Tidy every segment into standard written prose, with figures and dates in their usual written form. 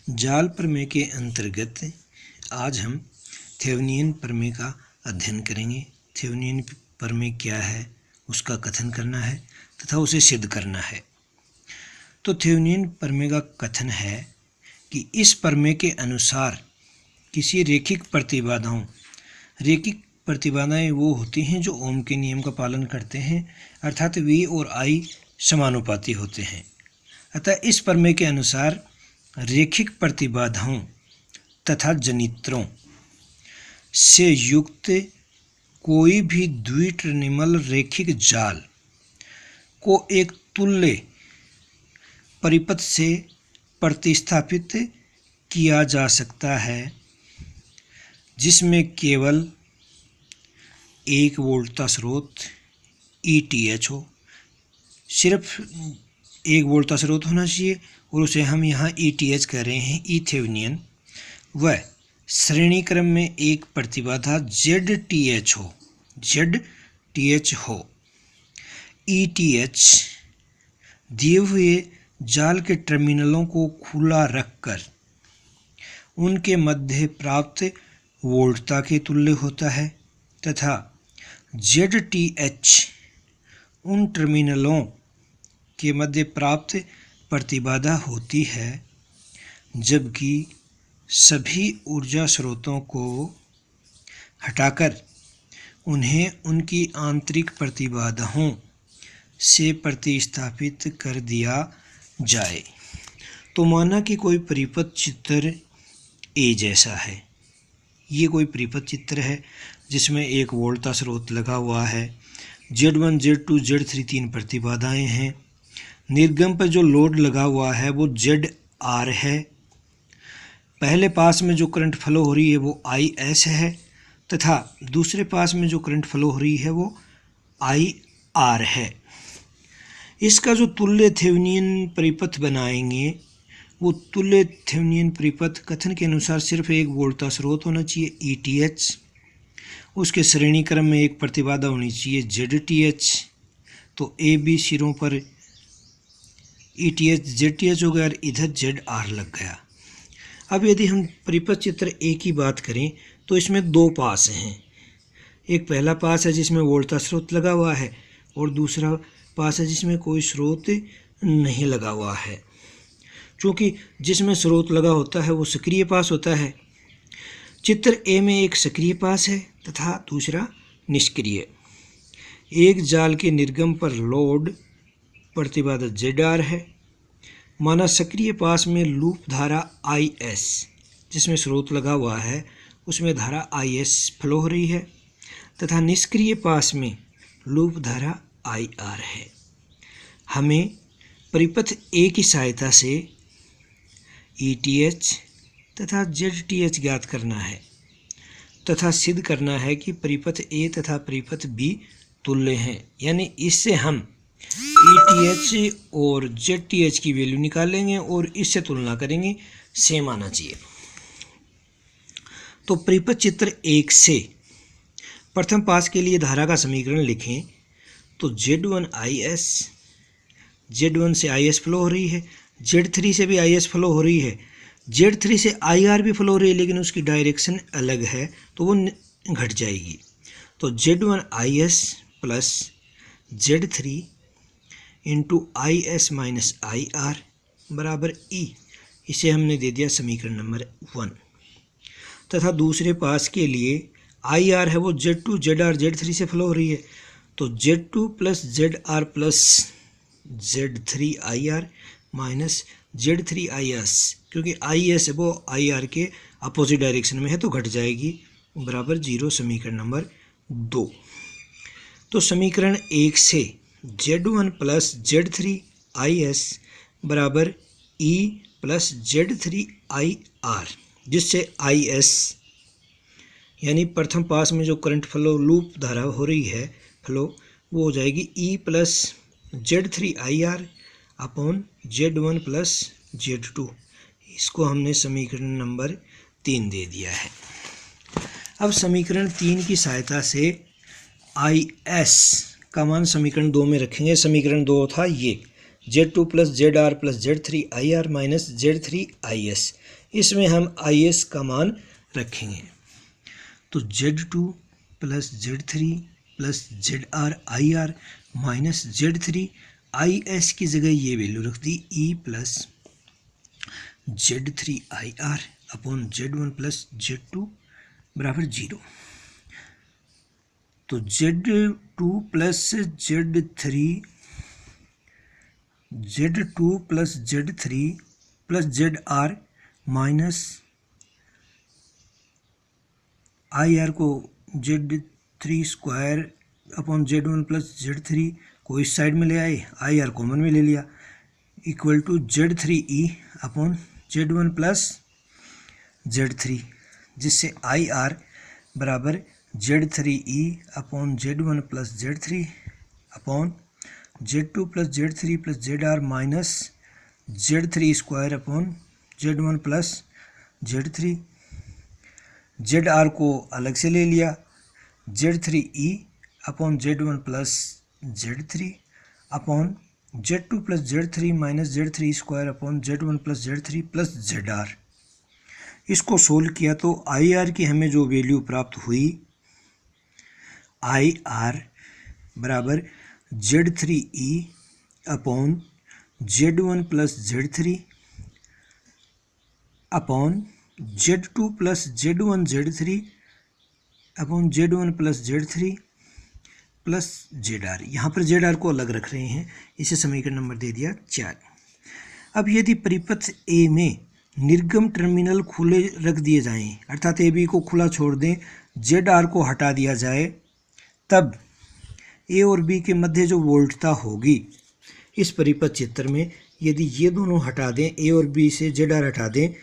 जाल प्रमेय के अंतर्गत आज हम थेवेनिन प्रमेय का अध्ययन करेंगे। थेवेनिन प्रमेय क्या है, उसका कथन करना है तथा उसे सिद्ध करना है। तो थेवेनिन प्रमेय का कथन है कि इस प्रमेय के अनुसार किसी रैखिक प्रतिबाधाएं वो होती हैं जो ओम के नियम का पालन करते हैं, अर्थात V और I समानुपाती होते हैं। अतः इस प्रमेय के अनुसार रैखिक प्रतिबाधाओं तथा जनित्रों से युक्त कोई भी द्विटर्मिनल रैखिक जाल को एक तुल्य परिपथ से प्रतिस्थापित किया जा सकता है, जिसमें केवल एक वोल्टता स्रोत ETH हो। सिर्फ एक वोल्टता स्रोत होना चाहिए और उसे हम यहाँ ETH कह रहे हैं, ई थेवेनिन। वह श्रेणी क्रम में एक प्रतिबाधा ZTH हो। ETH दिए हुए जाल के टर्मिनलों को खुला रखकर उनके मध्य प्राप्त वोल्टता के तुल्य होता है तथा ZTH उन टर्मिनलों के मध्य प्राप्त प्रतिबाधा होती है, जबकि सभी ऊर्जा स्रोतों को हटाकर उन्हें उनकी आंतरिक प्रतिबाधाओं से प्रतिस्थापित कर दिया जाए। तो माना कि कोई परिपथ चित्र A जैसा है। ये कोई परिपथ चित्र है जिसमें एक वोल्टता स्रोत लगा हुआ है। Z1, Z2, Z3 तीन प्रतिबाधाएं हैं। निर्गम पर जो लोड लगा हुआ है वो ZR है। पहले पास में जो करंट फ्लो हो रही है वो IS है तथा दूसरे पास में जो करंट फ्लो हो रही है वो IR है। इसका जो तुल्य थेवेनिन परिपथ बनाएंगे, वो तुल्य थेवेनिन परिपथ कथन के अनुसार सिर्फ एक वोल्टता स्रोत होना चाहिए ETH, उसके श्रेणी क्रम में एक प्रतिबाधा होनी चाहिए ZTH। तो AB सिरों पर ETH ZTH हो गया और इधर ZR लग गया। अब यदि हम परिपथ चित्र A की बात करें तो इसमें दो पास हैं। एक पहला पास है जिसमें वोल्टता स्रोत लगा हुआ है और दूसरा पास है जिसमें कोई स्रोत नहीं लगा हुआ है। चूँकि जिसमें स्रोत लगा होता है वो सक्रिय पास होता है। चित्र A में एक सक्रिय पास है तथा दूसरा निष्क्रिय। एक जाल के निर्गम पर लोड प्रतिबाधा ZR है। माना सक्रिय पास में लूप धारा IS जिसमें स्रोत लगा हुआ है उसमें धारा IS फ्लो हो रही है तथा निष्क्रिय पास में लूप धारा IR है। हमें परिपथ A की सहायता से ETH तथा ZTH ज्ञात करना है तथा सिद्ध करना है कि परिपथ A तथा परिपथ B तुल्य हैं। यानी इससे हम ETH और ZTH की वैल्यू निकालेंगे और इससे तुलना करेंगे, सेम आना चाहिए। तो परिपथ चित्र 1 से प्रथम पास के लिए धारा का समीकरण लिखें तो Z1 से IS फ्लो हो रही है, Z3 से भी IS फ्लो हो रही है, Z3 से IR भी फ्लो हो रही है, लेकिन उसकी डायरेक्शन अलग है तो वो घट जाएगी। तो Z1 IS plus Z3 into IS minus IR बराबर E। इसे हमने दे दिया समीकरण नंबर 1। तथा दूसरे पास के लिए IR है वो Z2 ZR Z3 से फ्लो हो रही है, तो Z2 plus ZR plus Z3 IR minus Z3 IS, क्योंकि IS वो IR के अपोजिट डायरेक्शन में है तो घट जाएगी, बराबर 0 समीकरण नंबर 2। तो समीकरण 1 से Z1 प्लस Z3 IS बराबर E प्लस Z3 IR, जिससे IS यानी प्रथम पास में जो करंट फ्लो लूप धारा हो रही है फ्लो, वो हो जाएगी E plus Z3 IR upon Z1 plus Z2। इसको हमने समीकरण नंबर 3 दे दिया है। अब समीकरण 3 की सहायता से IS का मान समीकरण 2 में रखेंगे। समीकरण 2 था ये Z2 plus ZR plus Z3IR minus Z3IS। इसमें हम IS का मान रखेंगे। तो Z2 plus Z3 plus ZRIR minus Z3IS की जगह ये वैल्यू रख दी E plus Z3IR upon Z1 plus Z2 बराबर 0। तो Z2 plus Z3 plus ZR minus IR को Z3 square upon Z1 plus Z3 को इस साइड में ले आए, IR कॉमन में ले लिया, equal to Z3E upon Z1 plus Z3, जिससे IR बराबर Z3E upon Z1 plus Z3 upon Z2 plus Z3 plus ZR minus Z3 square upon Z1 plus Z3। ZR को अलग से ले लिया, Z3E upon Z1 plus Z3 upon Z2 plus Z3 minus Z3 square upon Z1 plus Z3 plus ZR। इसको solve किया तो IR की हमें जो वैल्यू प्राप्त हुई, IR बराबर Z3E upon Z1 plus Z3 upon Z2 plus Z1 Z3 upon Z1 plus Z3 plus ZR। यहाँ पर ZR को अलग रख रहे हैं, इसे समीकरण नंबर दे दिया 4। अब यदि परिपथ A में निर्गम टर्मिनल खुले रख दिए जाएं, अर्थात AB को खुला छोड़ दें, ZR को हटा दिया जाए, तब A और B के मध्य जो वोल्टता होगी इस परिपथ चित्र में, यदि ये दोनों हटा दें, A और B से ZR हटा दें,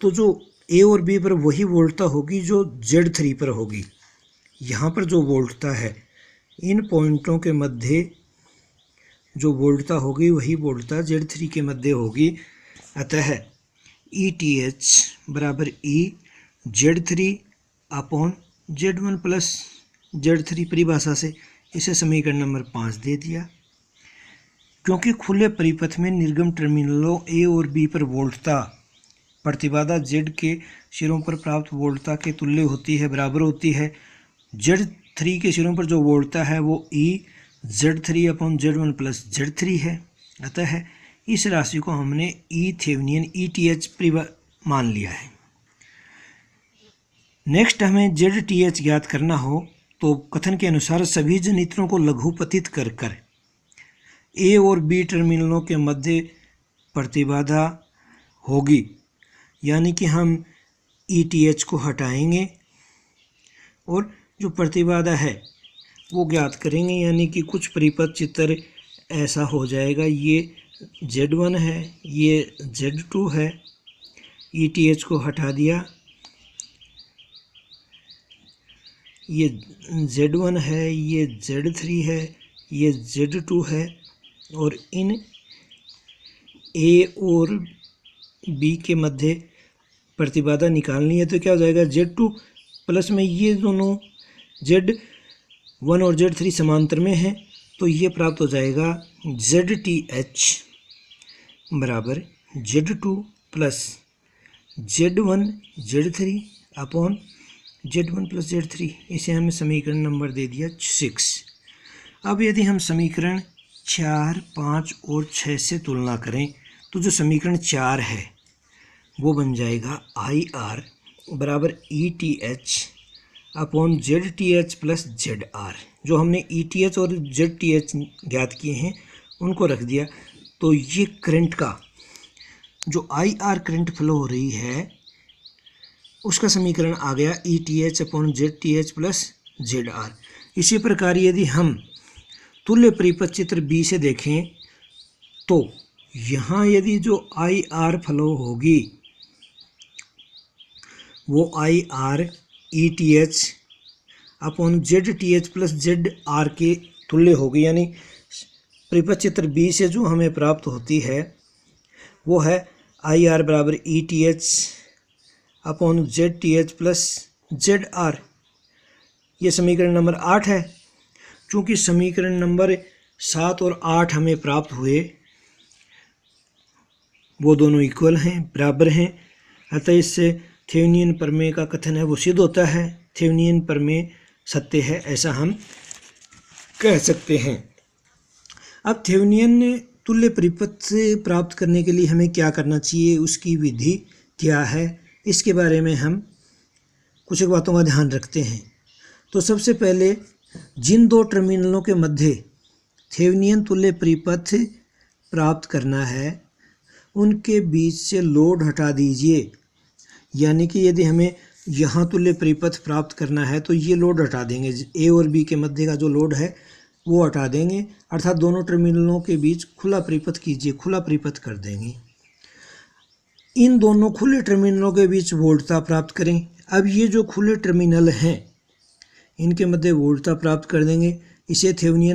तो जो A और B पर वही वोल्टता होगी जो Z3 पर होगी। यहाँ पर जो वोल्टता है, इन पॉइंटों के मध्य जो वोल्टता होगी वही वोल्टता Z3 के मध्य होगी। अतः ETH बराबर E Z3 upon Z1 plus Z3 परिभाषा से, इसे समीकरण नंबर 5 दे दिया। क्योंकि खुले परिपथ में निर्गम टर्मिनलों A और B पर वोल्टता प्रतिबाधा Z के सिरों पर प्राप्त वोल्टता के तुल्य होती है, बराबर होती है। Z3 के सिरों पर जो वोल्टता है वो E Z3 upon Z1 plus Z3 है। अतः इस राशि को हमने E थेवेनिन ETH मान लिया है। नेक्स्ट हमें ZTH ज्ञात करना हो तो कथन के अनुसार सभी जनित्रों को लघुपतित कर कर A और B टर्मिनलों के मध्य प्रतिबाधा होगी, यानी कि हम ETH को हटाएंगे और जो प्रतिबाधा है वो ज्ञात करेंगे, यानी कि कुछ परिपथ चित्र ऐसा हो जाएगा, ये Z1 है, ये Z2 है, ETH को हटा दिया, ये Z1 है, ये Z3 है, ये Z2 है, और इन A और B के मध्य प्रतिबाधा निकालनी है। तो क्या हो जाएगा, Z2 प्लस में ये दोनों Z1 और Z3 समांतर में हैं, तो ये प्राप्त हो जाएगा ZTH बराबर Z2 plus Z1 Z3 upon Z1 plus Z3। इसे हमें समीकरण नंबर दे दिया 6। अब यदि हम समीकरण 4, 5 और 6 से तुलना करें तो जो समीकरण 4 है वो बन जाएगा IR बराबर ETH upon ZTH plus ZR। जो हमने ETH और ZTH ज्ञात किए हैं उनको रख दिया, तो ये करंट का जो IR करंट फ्लो हो रही है उसका समीकरण आ गया ETH upon ZTH plus ZR। इसी प्रकार यदि हम तुल्य परिपथ चित्र B से देखें तो यहाँ यदि जो IR फ्लो होगी वो IR ETH upon ZTH plus ZR के तुल्य होगी, यानी परिपथ चित्र B से जो हमें प्राप्त होती है वो है IR बराबर ETH upon ZTH plus ZR। ये समीकरण नंबर 8 है। चूँकि समीकरण नंबर 7 और 8 हमें प्राप्त हुए वो दोनों इक्वल हैं, बराबर हैं। अतः इससे थेवेनियन प्रमेय का कथन है वो सिद्ध होता है। थेवेनियन प्रमेय सत्य है ऐसा हम कह सकते हैं। अब थेवेनियन तुल्य परिपथ प्राप्त करने के लिए हमें क्या करना चाहिए, उसकी विधि क्या है, इसके बारे में हम कुछ एक बातों का ध्यान रखते हैं। तो सबसे पहले जिन दो टर्मिनलों के मध्य थेवेनियन तुल्य परिपथ प्राप्त करना है उनके बीच से लोड हटा दीजिए। यानी कि यदि हमें यहाँ तुल्य परिपथ प्राप्त करना है तो ये लोड हटा देंगे, ए और बी के मध्य का जो लोड है वो हटा देंगे, अर्थात दोनों टर्मिनलों के बीच खुला परिपथ कीजिए, खुला परिपथ कर देंगे। इन दोनों खुले टर्मिनलों के बीच वोल्टता प्राप्त करें। अब ये जो खुले टर्मिनल हैं इनके मध्य वोल्टता प्राप्त कर देंगे, इसे थेवेनियन